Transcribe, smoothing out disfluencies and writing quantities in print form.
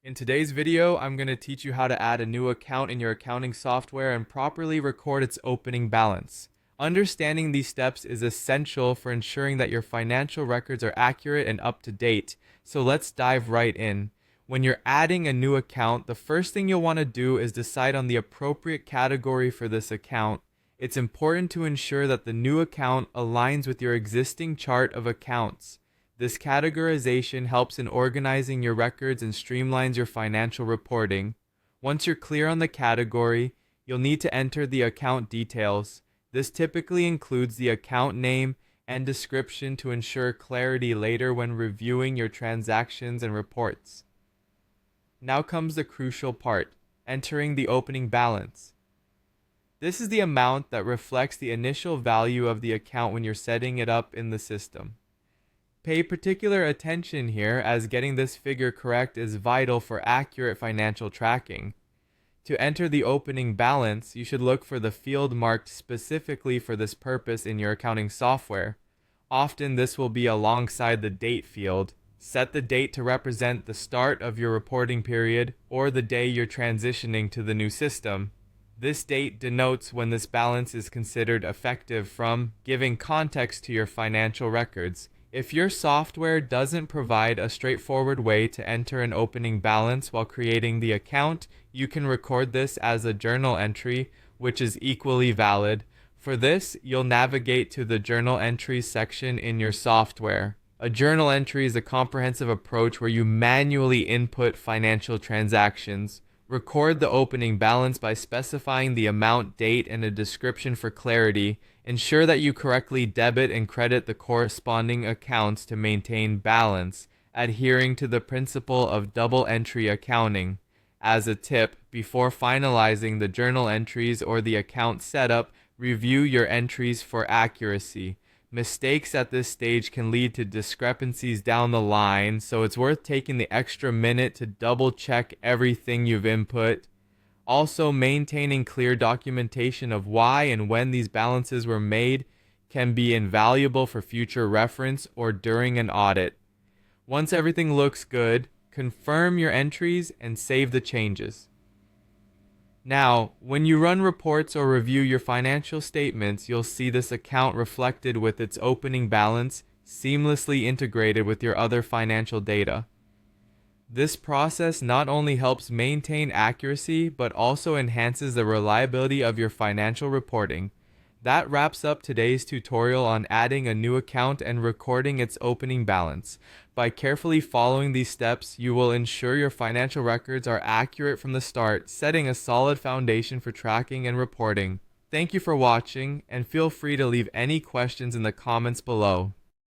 In today's video, I'm going to teach you how to add a new account in your accounting software and properly record its opening balance. Understanding these steps is essential for ensuring that your financial records are accurate and up to date. So let's dive right in. When you're adding a new account, the first thing you'll want to do is decide on the appropriate category for this account. It's important to ensure that the new account aligns with your existing chart of accounts. This categorization helps in organizing your records and streamlines your financial reporting. Once you're clear on the category, you'll need to enter the account details. This typically includes the account name and description to ensure clarity later when reviewing your transactions and reports. Now comes the crucial part, entering the opening balance. This is the amount that reflects the initial value of the account when you're setting it up in the system. Pay particular attention here, as getting this figure correct is vital for accurate financial tracking. To enter the opening balance, you should look for the field marked specifically for this purpose in your accounting software. Often this will be alongside the date field. Set the date to represent the start of your reporting period or the day you're transitioning to the new system. This date denotes when this balance is considered effective from, giving context to your financial records. If your software doesn't provide a straightforward way to enter an opening balance while creating the account, you can record this as a journal entry, which is equally valid. For this, you'll navigate to the Journal Entries section in your software. A journal entry is a comprehensive approach where you manually input financial transactions. Record the opening balance by specifying the amount, date, and a description for clarity. Ensure that you correctly debit and credit the corresponding accounts to maintain balance, adhering to the principle of double entry accounting. As a tip, before finalizing the journal entries or the account setup, review your entries for accuracy. Mistakes at this stage can lead to discrepancies down the line, so it's worth taking the extra minute to double check everything you've input. Also, maintaining clear documentation of why and when these balances were made can be invaluable for future reference or during an audit. Once everything looks good, confirm your entries and save the changes. Now, when you run reports or review your financial statements, you'll see this account reflected with its opening balance seamlessly integrated with your other financial data. This process not only helps maintain accuracy, but also enhances the reliability of your financial reporting. That wraps up today's tutorial on adding a new account and recording its opening balance. By carefully following these steps, you will ensure your financial records are accurate from the start, setting a solid foundation for tracking and reporting. Thank you for watching, and feel free to leave any questions in the comments below.